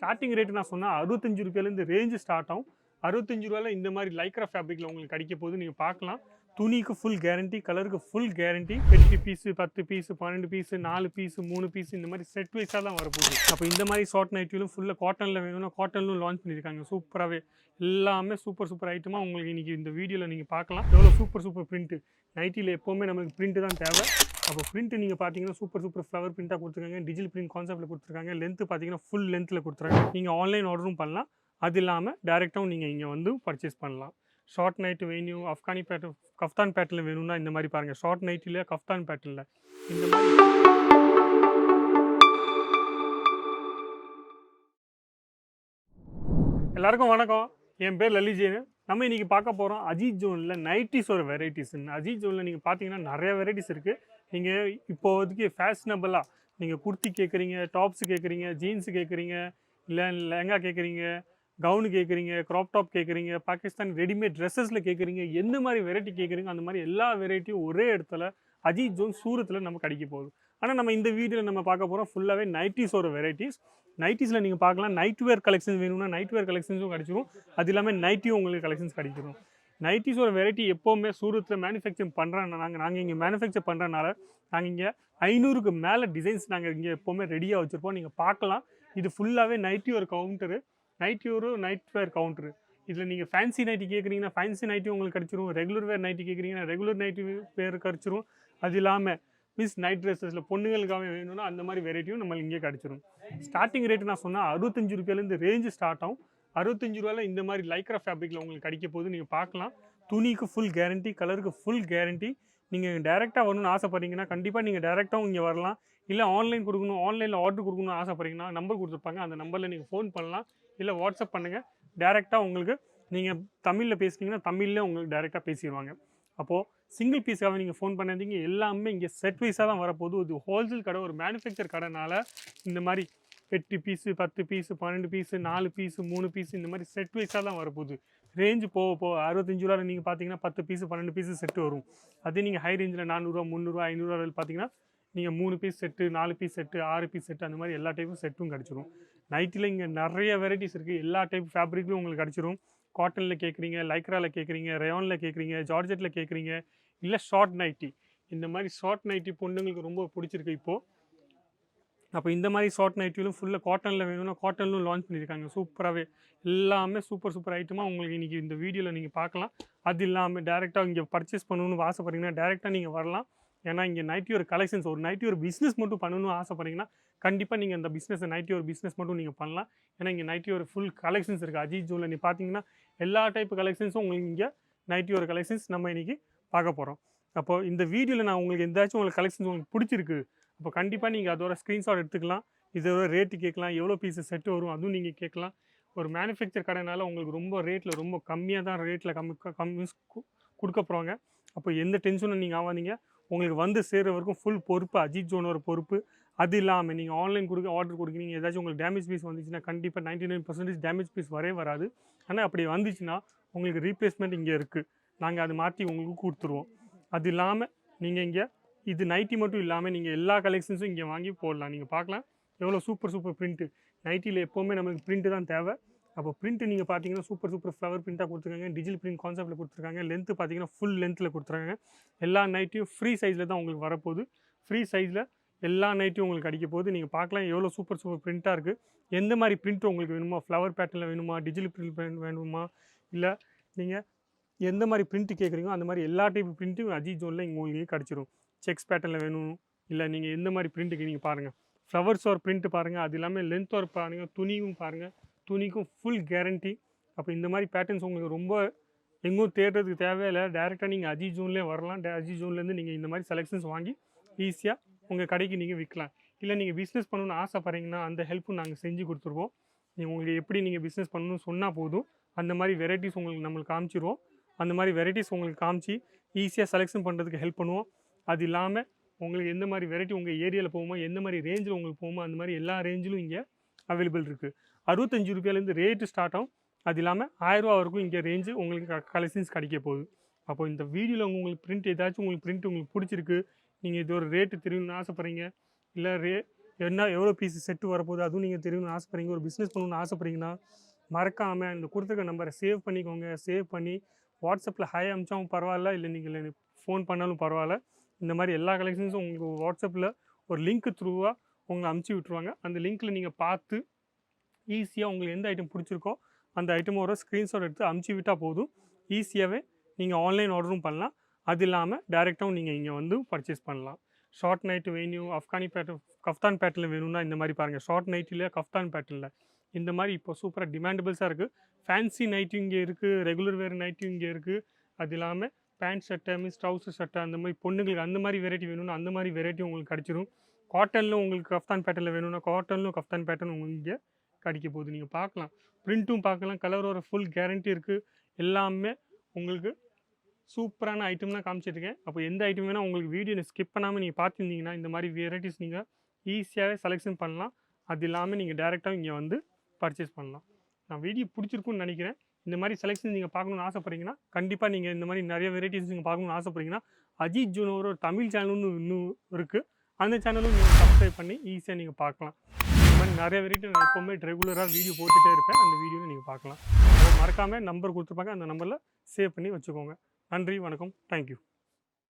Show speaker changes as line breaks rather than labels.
Starting rate நான் சொன்னா ரூ. 65 ரேஞ்ச் ஸ்டார்ட் ஆகும். ரூ. 65 இந்த மாதிரி லைக்ரா ஃபேப்ரிக்ல உங்களுக்கு கிடைக்க போகுது. நீங்க பார்க்கலாம். துணிக்கு ஃபுல் கேரண்டி, கலருக்கு full guarantee. 8 piece, 10 piece, 12 piece, 4 piece, 3 piece இந்த மாதிரி செட் வைஸா தான் வரப்போகுது. அப்போ இந்த மாதிரி ஷார்ட் நைட்டிலும் ஃபுல்லா காட்டன்ல வேணும்னா காட்டன்லும் லான்ச் பண்ணியிருக்காங்க. சூப்பராகவே எல்லாமே சூப்பர் ஐட்டமா உங்களுக்கு இன்னைக்கு இந்த வீடியோவில் நீங்கள் பார்க்கலாம். எவ்வளோ சூப்பர் பிரிண்ட். நைட்டியில் எப்போவுமே நமக்கு பிரிண்ட் தான் தேவை. அப்போ பிரிண்ட் நீங்கள் பார்த்தீங்கன்னா சூப்பர் ஃப்ளவர் பிரிண்டாக கொடுத்துருக்காங்க. டிஜிட்டல் பிரிண்ட் கான்செப்ட்டில் கொடுத்துருக்காங்க. லென்த்து பார்த்தீங்கன்னா ஃபுல் லென்த்தில் கொடுத்துருக்காங்க. நீங்கள் ஆன்லைன் ஆர்டரும் பண்ணலாம். அது இல்லாமல் டேரெக்டாகவும் நீங்கள் இங்கே வந்து பர்ச்சேஸ் பண்ணலாம். ஷார்ட் நைட்டு வேணும், அஃப்கானி பேட்டர்ன், கஃப்தான் பேட்டர்னில் வேணும்னா இந்த மாதிரி பாருங்கள். ஷார்ட் நைட்டில் கஃப்தான் பேட்டர்னில் இந்த மாதிரி. எல்லாருக்கும் வணக்கம். என் பேர் லலிஜேனு. நம்ம இன்றைக்கி பார்க்க போகிறோம் அஜித் ஜோனில் நைட்டிஸோட வெரைட்டிஸ். அஜித் ஜோனில் நீங்கள் பார்த்தீங்கன்னா நிறைய வெரைட்டிஸ் இருக்குது. நீங்கள் இப்போதைக்கு ஃபேஷனபிளாக நீங்கள் குர்த்தி கேட்குறீங்க, டாப்ஸ் கேட்குறீங்க, ஜீன்ஸு கேட்குறீங்க, இல்லை லெஹங்கா கேட்குறீங்க, கவுனு கேட்குறீங்க, க்ராப் டாப் கேட்குறீங்க, பாகிஸ்தான் ரெடிமேட் ட்ரெஸ்ஸஸில் கேட்குறீங்க, எந்த மாதிரி வெரைட்டி கேட்குறீங்க அந்த மாதிரி எல்லா வெரைட்டியும் ஒரே இடத்துல அஜித் ஜோன் சூரத்தில் நம்ம கிடைக்க போகுது. ஆனால் நம்ம இந்த வீடியோவில் நம்ம பார்க்க போகிறோம் ஃபுல்லாகவே நைட்டிஸோட வெரைட்டிஸ். நைட்டிஸில் நீங்கள் பார்க்கலாம். நைட் வேர் கலெக்ஷன்ஸ் வேணும்னா நைட் வேர் கலெக்ஷன்ஸும் கிடைச்சிரும். அது இல்லாமல் நைட்டியும் உங்களுக்கு கலெக்ஷன்ஸ் கிடைச்சிரும். நைட்டிஸோட வெரைட்டி எப்போவுமே சூரத்தில் மேனுஃபேக்சரிங் பண்ணுறாங்க. நாங்கள் இங்கே மேனுஃபேக்சர் பண்ணுறதுனால நாங்கள் இங்கே 500க்கு மேலே டிசைன்ஸ் நாங்கள் இங்கே எப்போவுமே ரெடியாக வச்சுருப்போம். நீங்கள் பார்க்கலாம். இது ஃபுல்லாகவே நைட்டி ஒரு கவுண்டரு, நைட்டி ஒரு நைட் வேர் கவுண்டரு. இதில் நீங்கள் ஃபேன்சி நைட்டி கேட்குறீங்கன்னா ஃபேன்சி நைட்டி உங்களுக்கு கிடச்சிரும். ரெகுலர் வேர் நைட்டி கேட்குறீங்கன்னா ரெகுலர் நைட்டி வேர் கிடச்சிரும். அது இல்லாமல் மீன்ஸ் நைட் ட்ரெஸ்ஸஸில் பொண்ணுங்களுக்காக வேணும்னா அந்த மாதிரி வெரைட்டியும் நம்மளுக்கு இங்கே கிடச்சிரும். ஸ்டார்டிங் ரேட் நான் சொன்னால் ரூ. 65 ரேஞ்சு ஸ்டார்ட் ஆகும். ரூ. 65 இந்த மாதிரி லைக்ரா ஃபேப்ரிக்கில் உங்களுக்கு கிடைக்க போகுது. நீங்கள் பார்க்கலாம். துணிக்கு ஃபுல் கேரண்டி, கலருக்கு ஃபுல் கேரண்டி. நீங்கள் டேரெக்டாக வரணும்னு ஆசைப்பட்றீங்கன்னா கண்டிப்பாக நீங்கள் டேரெக்டாகவும் இங்கே வரலாம். இல்லை ஆன்லைன் கொடுக்கணும், ஆன்லைனில் ஆர்டர் கொடுக்கணும்னு ஆசைப்பட்றீங்கன்னா நம்பர் கொடுத்துருப்பாங்க. அந்த நம்பரில் நீங்கள் ஃபோன் பண்ணலாம், இல்லை வாட்ஸ்அப் பண்ணுங்கள். டேரெக்டாக உங்களுக்கு நீங்கள் தமிழில் பேசுனீங்கன்னா தமிழ்லேயே உங்களுக்கு டேரெக்டாக பேசிடுவாங்க. அப்போது சிங்கிள் பீஸாகவே நீங்கள் ஃபோன் பண்ணாதீங்க. எல்லாமே இங்கே செட் வைஸாக தான் வரப்போகுது. இது ஹோல்சேல் கடை, ஒரு மேனுஃபேக்சர் கடைனால இந்த மாதிரி 8 piece, 10 piece, 12 piece, 4 piece, 3 piece இந்த மாதிரி செட் வைஸாக தான் வரப்போகுது. ரேஞ்சு போக ரூ. 65 நீங்கள் பார்த்தீங்கன்னா 10 பீஸு 12 பீஸு செட்டு வரும். அதே நீங்கள் ஹை ரேஞ்சில் 400, 300, 500 பார்த்தீங்கன்னா நீங்கள் 3 piece set, 4 piece set, 6 piece set அந்த மாதிரி எல்லா டைப்பும் செட்டும் கிடச்சிரும். நைட்டில் இங்கே நிறைய வெரைட்டிஸ் இருக்குது. எல்லா டைப் ஃபேப்ரிக்கும் உங்களுக்கு கிடச்சிரும். காட்டனில் கேட்குறீங்க, லைக்ராவில் கேட்குறீங்க, ரயானில் கேட்குறீங்க, ஜார்ஜெட்டில் கேட்குறீங்க, இல்லை ஷார்ட் நைட்டி. இந்த மாதிரி ஷார்ட் நைட்டி பொண்ணுங்களுக்கு ரொம்ப பிடிச்சிருக்கு இப்போது. அப்போ இந்த மாதிரி ஷார்ட் நைட்டிலும் ஃபுல்லாக காட்டனில் வேணும்னா காட்டன்லும் லான்ச் பண்ணியிருக்காங்க. சூப்பராகவே எல்லாமே சூப்பர் ஐட்டமாக உங்களுக்கு இன்றைக்கி இந்த வீடியோவில் நீங்கள் பார்க்கலாம். அது இல்லாமல் டேரெக்டாக இங்கே பர்ச்சேஸ் பண்ணணும்னு ஆசைப்பட்றீங்கன்னா டேரெக்டாக நீங்கள் வரலாம். ஏன்னா இங்கே நைட்டி ஒரு கலெக்ஷன்ஸ், ஒரு நைட்டி ஒரு பிஸ்னஸ் மட்டும் பண்ணணும்னு ஆசைப்பட்றீங்கன்னா கண்டிப்பாக நீங்கள் அந்த பிஸ்னஸ் நைட்டி ஒரு பிஸ்னஸ் மட்டும் நீங்கள் பண்ணலாம். ஏன்னா இங்கே நைட்டி ஒரு ஃபுல் கலெக்ஷன்ஸ் இருக்குது. அஜித் ஜோனில் நீ பார்த்தீங்கன்னா எல்லா டைப் கலெக்ஷன்ஸும் உங்களுக்கு இங்கே நைட்டி ஒரு கலெக்ஷன்ஸ் நம்ம இன்றைக்கி பார்க்க போகிறோம். அப்போது இந்த வீடியோவில் நான் உங்களுக்கு எந்தாச்சும் உங்களுக்கு கலெக்ஷன்ஸ் உங்களுக்கு பிடிச்சிருக்கு, அப்போ கண்டிப்பாக நீங்கள் அதோட ஸ்க்ரீன்ஷாட் எடுத்துக்கலாம். இதோட ரேட்டு கேட்கலாம், எவ்வளோ பீஸு செட்டு வரும் அதுவும் நீங்கள் கேட்கலாம். ஒரு மேனுஃபேக்சர் கடைனால உங்களுக்கு ரொம்ப ரேட்டில் ரொம்ப கம்மியாக தான் ரேட்டில் கம்மி கொடுக்க போகிறாங்க. அப்போ எந்த டென்ஷனும் நீங்கள் ஆகாதீங்க. உங்களுக்கு வந்து சேர்ற வரைக்கும் ஃபுல் பொறுப்பு அஜித் ஜோனோட பொறுப்பு. அது இல்லாமல் நீங்கள் ஆன்லைன் ஆர்டர் கொடுக்குறீங்க, ஏதாச்சும் உங்களுக்கு டேமேஜ் பீஸ் வந்துச்சுன்னா கண்டிப்பாக 99% டேமேஜ் பீஸ் வராது. ஆனால் அப்படி வந்துச்சுன்னா உங்களுக்கு ரீப்ளேஸ்மெண்ட் இங்கே இருக்குது. நாங்கள் அதை மாற்றி உங்களுக்கு கொடுத்துருவோம். அது இல்லாமல் நீங்கள் இங்கே இது நைட்டி மட்டும் இல்லாமல் நீங்கள் எல்லா கலெக்ஷன்ஸும் இங்கே வாங்கி போடலாம். நீங்கள் பார்க்கலாம் எவ்வளோ சூப்பர் பிரிண்ட்டு. நைட்டியில் எப்போவுமே நமக்கு பிரிண்ட்டு தான் தேவை. அப்போ பிரிண்ட்டு நீங்கள் பார்த்தீங்கன்னா சூப்பர் ஃப்ளவர் பிரிண்ட்டாக கொடுத்துருக்காங்க. டிஜிட்டல் பிரிண்ட் கான்செப்ட்டில் கொடுத்துருக்காங்க. லென்த்து பார்த்தீங்கன்னா ஃபுல் லென்த்தில் கொடுத்துருக்காங்க. எல்லா நைட்டியும் ஃப்ரீ சைஸில் தான் உங்களுக்கு வரப்போகுது. ஃப்ரீ சைஸில் எல்லா நைட்டியும் உங்களுக்கு கிடைக்க போகுது. நீங்கள் பார்க்கலாம் எவ்வளோ சூப்பர் பிரிண்ட்டாக இருக்குது. எந்த மாதிரி பிரிண்ட் உங்களுக்கு வேணுமா, ஃப்ளவர் பேட்டர்னில் வேணுமா, டிஜிட்டல் பிரிண்ட் வேணுமா, இல்லை நீங்கள் எந்த மாதிரி பிரிண்ட்டு கேட்குறீங்களோ அந்த மாதிரி எல்லா டைப் பிரிண்ட்டும் அஜித் ஜோனில் இங்கே உங்களுக்கு கிடச்சிரும். செக்ஸ் பேட்டர்னில் வேணும், இல்லை நீங்கள் எந்த மாதிரி பிரிண்ட்டுக்கு நீங்கள் பாருங்கள். ஃப்ளவர்ஸ் ஒரு பிரிண்ட்டு பாருங்கள். அது இல்லாமல் லென்த் ஒரு பாருங்கள், துணியும் பாருங்கள். துணிக்கும் ஃபுல் கேரண்டி. அப்போ இந்த மாதிரி பேட்டர்ன்ஸ் உங்களுக்கு ரொம்ப எங்கும் தேடுறதுக்கு தேவையில்லை. டேரெக்டாக நீங்கள் அஜித் ஜோன்லேயே வரலாம். அஜித் ஜோன்லேருந்து நீங்கள் இந்த மாதிரி செலெக்ஷன்ஸ் வாங்கி ஈஸியாக உங்கள் கடைக்கு நீங்கள் விற்கலாம். இல்லை நீங்கள் பிஸ்னஸ் பண்ணணும்னு ஆசைப்பட்றீங்கன்னா அந்த ஹெல்ப்பும் நாங்கள் செஞ்சு கொடுத்துருவோம். உங்களுக்கு எப்படி நீங்கள் பிஸ்னஸ் பண்ணணும்னு சொன்னால் போதும். அந்த மாதிரி வெரைட்டிஸ் நம்மளுக்கு காமிச்சிருவோம். அந்த மாதிரி வெரைட்டிஸ் உங்களுக்கு காமிச்சு ஈஸியாக செலெக்ஷன் பண்ணுறதுக்கு ஹெல்ப் பண்ணுவோம். அது இல்லாமல் உங்களுக்கு எந்த மாதிரி வெரைட்டி உங்கள் ஏரியாவில் போகுமோ, எந்த மாதிரி ரேஞ்சில் உங்களுக்கு போகுமோ அந்த மாதிரி எல்லா ரேஞ்சிலும் இங்கே அவைலபிள் இருக்குது. ரூ. 65 ரேட்டு ஸ்டார்ட் ஆகும். அது இல்லாமல் ரூ. 1000 வரைக்கும் இங்கே ரேஞ்சு உங்களுக்கு கலெக்ஷன்ஸ் கிடைக்க போகுது. அப்போ இந்த வீடியோவில் உங்களுக்கு பிரிண்ட் ஏதாச்சும் உங்களுக்கு பிரிண்ட் உங்களுக்கு பிடிச்சிருக்கு, நீங்கள் இது ஒரு ரேட்டு தெரியும்னு ஆசைப்பட்றீங்க, இல்லை எவ்வளோ பீஸ் செட்டு வரப்போகுது அதுவும் நீங்கள் தெரியணும்னு ஆசைப்படுறீங்க, ஒரு பிஸ்னஸ் பண்ணணும்னு ஆசைப்படுறீங்கன்னா மறக்காமல் இந்த கொடுத்துருக்க நம்பரை சேவ் பண்ணிக்கோங்க. சேவ் பண்ணி வாட்ஸ்அப்பில் ஹாய் அமிச்சாவும் பரவாயில்ல, இல்லை நீங்கள் எனக்கு ஃபோன் பண்ணாலும் பரவாயில்ல. இந்த மாதிரி எல்லா கலெக்ஷன்ஸும் உங்களுக்கு வாட்ஸ்அப்பில் ஒரு லிங்க் த்ரூவாக உங்களை அமுச்சு விட்ருவாங்க. அந்த லிங்க்கில் நீங்கள் பார்த்து ஈஸியாக உங்களுக்கு எந்த ஐட்டம் பிடிச்சிருக்கோ அந்த ஐட்டமோட ஒரு ஸ்க்ரீன்ஷாட் எடுத்து அமுச்சு விட்டால் போதும். ஈஸியாகவே நீங்கள் ஆன்லைன் ஆர்டரும் பண்ணலாம். அது இல்லாமல் டேரெக்டாகவும் நீங்கள் இங்கே வந்து பர்ச்சேஸ் பண்ணலாம். ஷார்ட் நைட்டு வேணும், அஃப்கானி பேட்டர்ன் கஃப்தான் பேட்டர்னில் வேணும்னா இந்த மாதிரி பாருங்கள். ஷார்ட் நைட்டில் கஃப்தான் பேட்டர்னில் இந்த மாதிரி இப்போ சூப்பராக டிமாண்டபிள்ஸாக இருக்குது. ஃபேன்சி நைட்டும் இங்கே இருக்குது, ரெகுலர் வேர் நைட்டும் இங்கே இருக்குது. அது இல்லாமல் பேண்ட் ஷர்ட்டை மீன்ஸ் ட்ரவுசர் ஷர்ட்டை அந்த மாதிரி பொண்ணுங்களுக்கு அந்த மாதிரி வெரைட்டி வேணும்னா அந்த மாதிரி வெரைட்டி உங்களுக்கு கிடச்சிரும். காட்டனில் உங்களுக்கு கஃப்தான் பேட்டர்னில் வேணும்னா காட்டனிலும் கஃப்தான் பேட்டர்ன் உங்களுக்கு இங்கே கிடைக்க போகுது. நீங்கள் பார்க்கலாம், பிரிண்ட்டும் பார்க்கலாம், கலரோட ஃபுல் கேரண்டி இருக்குது. எல்லாமே உங்களுக்கு சூப்பரான ஐட்டம் தான் காமிச்சிருக்கேன். அப்போ எந்த ஐட்டம் வேணால் உங்களுக்கு வீடியோ ஸ்கிப் பண்ணாமல் நீங்கள் பார்த்துருந்தீங்கன்னா இந்த மாதிரி வெரைட்டிஸ் நீங்கள் ஈஸியாகவே செலெக்ஷன் பண்ணலாம். அது இல்லாமல் நீங்கள் டேரெக்டாக இங்கே வந்து பர்ச்சேஸ் பண்ணலாம். நான் வீடியோ பிடிச்சிருக்குன்னு நினைக்கிறேன். இந்த மாதிரி செலெக்ஷன் நீங்கள் பார்க்கணுன்னு ஆசைப்பட்றீங்கன்னா கண்டிப்பாக நீங்கள் இந்த மாதிரி நிறைய வெரைட்டிஸ் நீங்கள் பார்க்கணுன்னு ஆசைப்பட்றீங்கன்னா அஜித் ஜூன் ஒரு தமிழ் சேனல்னு இன்னும் இருக்குது. அந்த சேனலும் நீங்கள் சப்ஸ்கிரைப் பண்ணி ஈஸியாக நீங்கள் பார்க்கலாம். இந்த மாதிரி நிறைய வெரைட்டி நான் எப்போவுமே ரெகுலராக வீடியோ போட்டுகிட்டே இருப்பேன். அந்த வீடியோவை நீங்கள் பார்க்கலாம். மறக்காமல் நம்பர் கொடுத்துருப்பாங்க, அந்த நம்பரில் சேவ் பண்ணி வச்சுக்கோங்க. நன்றி, வணக்கம், தேங்க்யூ.